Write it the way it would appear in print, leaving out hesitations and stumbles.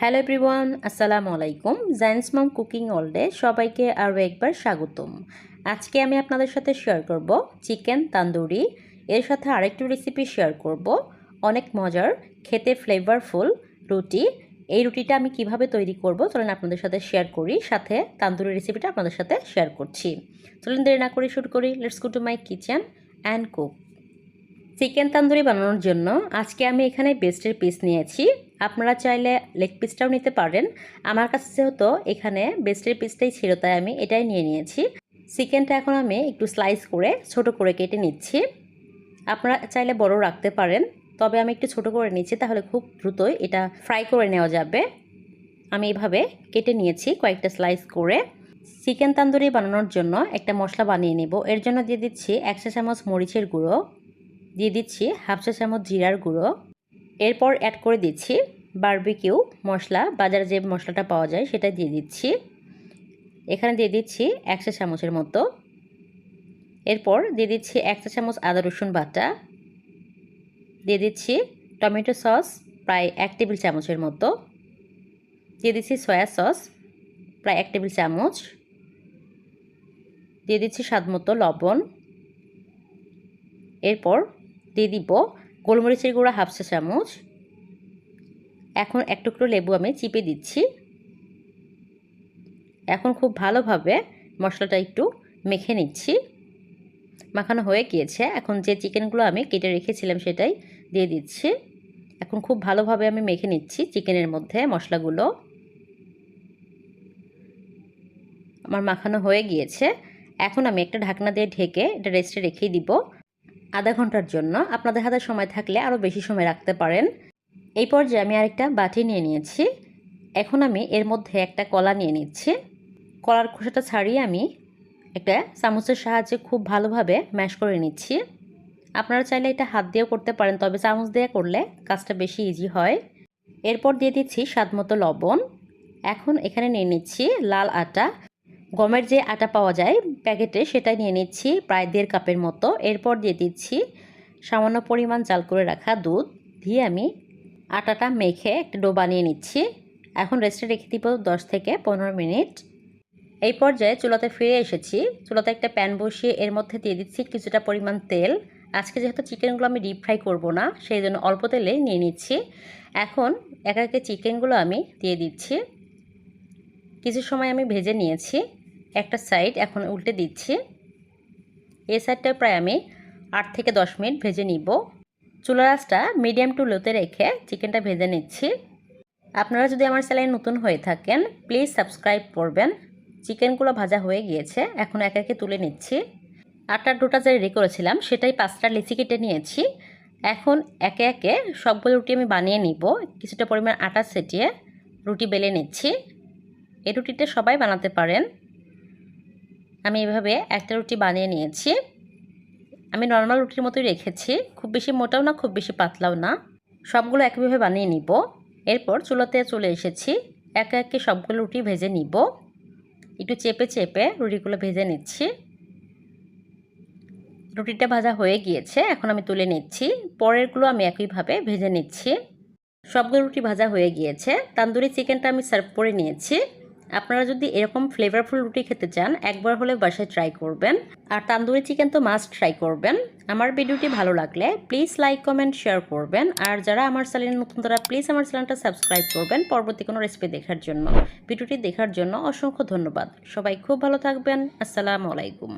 Hello everyone, আসসালামু আলাইকুম। Giant's মম cooking ওয়ার্ল্ডে সবাইকে আরও একবার স্বাগতম। আজকে আমি আপনাদের সাথে শেয়ার করব চিকেন তান্দুরি। এর সাথে আরেকটু রেসিপি শেয়ার করব, অনেক মজার, খেতে ফ্লেভারফুল রুটি। এই রুটিটা আমি কিভাবে তৈরি করব চলুন আপনাদের সাথে শেয়ার করি, সাথে তান্দুরি রেসিপিটা আপনাদের সাথে শেয়ার করছি। চলুন দেরি না করে শুরু করি। Let's go to my kitchen and cook. Chicken tandoori বানানোর জন্য আজকে আমি এখানে বেস্টের পিস নিয়েছি। আপনারা চাইলে লেগ পিসটাও নিতে পারেন। আমার কাছে যেহেতু এখানে বেস্টের পিসটাই ছিল তাই আমি এটাই নিয়ে নিয়েছি। চিকেনটা এখন আমি একটু স্লাইস করে ছোট করে কেটে নিচ্ছি। আপনারা চাইলে বড় রাখতে পারেন, তবে আমি একটু ছোট করে নিচ্ছি, তাহলে খুব দ্রুতই এটা ফ্রাই করে নেওয়া যাবে। আমি এইভাবে কেটে নিয়েছি কয়েকটা স্লাইস করে। চিকেন তান্দুরি বানানোর জন্য একটা মশলা বানিয়ে নেব। এর জন্য দিয়ে দিচ্ছি 1 চা চামচ মরিচের গুঁড়ো, দিয়ে দিচ্ছি 1/2 চা চামচ জিরার গুঁড়ো, এরপর অ্যাড করে দিচ্ছি বারবিকিউ মশলা, বাজারে যে মশলাটা পাওয়া যায় সেটা দিয়ে দিচ্ছি। এখানে দিয়ে দিচ্ছি 1 চা চামচের মতো। এরপর দিয়ে দিচ্ছি 1 চা চামচ আদা রসুন বাটা, দিয়ে দিচ্ছি টমেটো সস প্রায় 1 টেবিল চামচের মতো, দিয়ে দিচ্ছি সয়া সস প্রায় 1 টেবিল চামচ, দিয়ে দিচ্ছি স্বাদমতো লবণ। এরপর দিয়ে দিব গোলমরিচের গুঁড়া 1/2 চা চামচ। এখন এক টুকরো লেবু আমি চিপে দিচ্ছি। এখন খুব ভালোভাবে মশলাটা একটু মেখে নিচ্ছি। মাখানো হয়ে গিয়েছে। এখন যে চিকেনগুলো আমি কেটে রেখেছিলাম সেটাই দিয়ে দিচ্ছি। এখন খুব ভালোভাবে আমি মেখে নিচ্ছি চিকেনের মধ্যে মশলাগুলো। আমার মাখানো হয়ে গিয়েছে। এখন আমি একটা ঢাকনা দিয়ে ঢেকে এটা রেস্টে রেখে দিব আধা ঘন্টার জন্য। আপনাদের হাতে সময় থাকলে আরও বেশি সময় রাখতে পারেন। এই পর্যায়ে আমি আরেকটা বাটি নিয়ে নিয়েছি। এখন আমি এর মধ্যে একটা কলা নিয়ে নিচ্ছি। কলার খোসাটা ছাড়িয়ে আমি একটা চামচের সাহায্যে খুব ভালোভাবে ম্যাশ করে নিচ্ছি। আপনারা চাইলে এটা হাত দিয়েও করতে পারেন, তবে চামচ দিয়ে করলে কাজটা বেশি ইজি হয়। এরপর দিয়ে দিচ্ছি স্বাদমতো লবণ। এখন এখানে নিয়ে নিচ্ছি লাল আটা, গমের যে আটা পাওয়া যায় প্যাকেটে সেটাই নিয়ে নিচ্ছি প্রায় 1.5 কাপের মতো। এরপর দিয়ে দিচ্ছি সামান্য পরিমাণ জাল করে রাখা দুধ, দিয়ে আমি আটাটা মেখে একটা ডো বানিয়ে নিচ্ছি। এখন রেস্টে রেখে দিব 10 থেকে 15 মিনিট। এই পর্যায়ে চুলাতে ফিরে এসেছি। চুলাতে একটা প্যান বসিয়ে এর মধ্যে দিয়ে দিচ্ছি কিছুটা পরিমাণ তেল। আজকে যেহেতু চিকেনগুলো আমি ডিপ ফ্রাই করব না, সেই জন্য অল্প তেলে নিয়ে নিচ্ছি। এখন একে একে চিকেনগুলো আমি দিয়ে দিচ্ছি। কিছু সময় আমি ভেজে নিয়েছি একটা সাইড, এখন উল্টে দিচ্ছি। এই সাইডটা প্রায় আমি 8 থেকে 10 মিনিট ভেজে নিব। চুলার আঁচটা মিডিয়াম টু লোতে রেখে চিকেনটা ভেজে নিচ্ছি। আপনারা যদি আমার চ্যানেলে নতুন হয়ে থাকেন প্লিজ সাবস্ক্রাইব করবেন। চিকেনগুলো ভাজা হয়ে গিয়েছে, এখন একে একে তুলে নিচ্ছি। আটার ডোটা যে রেডি করেছিলাম সেটাই 5টা লিচি কেটে নিয়েছি। এখন একে একে সবগুলো রুটি আমি বানিয়ে নিব। কিছুটা পরিমাণ আটা ছেটিয়ে রুটি বেলে নিচ্ছি। এই রুটিটা সবাই বানাতে পারেন। আমি এভাবে একটা রুটি বানিয়ে নিয়েছি। আমি নর্মাল রুটির মতোই রেখেছি, খুব বেশি মোটাও না খুব বেশি পাতলাও না। সবগুলো একইভাবে বানিয়ে নিব। এরপর চুলাতে চলে এসেছি, একে একে সবগুলো রুটি ভেজে নিব। একটু চেপে চেপে রুটিগুলো ভেজে নিচ্ছি। রুটিটা ভাজা হয়ে গিয়েছে, এখন আমি তুলে নিচ্ছি। পরেরগুলো আমি একইভাবে ভেজে নিচ্ছি। সবগুলো রুটি ভাজা হয়ে গিয়েছে। তান্দুরি চিকেনটা আমি সার্ভ করে নিয়েছি। আপনারা যদি এরকম ফ্লেভারফুল রুটি খেতে চান একবার হলে বাসায় ট্রাই করবেন। আর তান্দুরি চিকেন তো মাস্ট ট্রাই করবেন। আমার ভিডিওটি ভালো লাগলে প্লিজ লাইক কমেন্ট শেয়ার করবেন। আর যারা আমার চ্যানেলে নতুন তারা প্লিজ আমার চ্যানেলটা সাবস্ক্রাইব করবেন পরবর্তী কোনো রেসিপি দেখার জন্য। ভিডিওটি দেখার জন্য অসংখ্য ধন্যবাদ। সবাই খুব ভালো থাকবেন। আসসালামু আলাইকুম।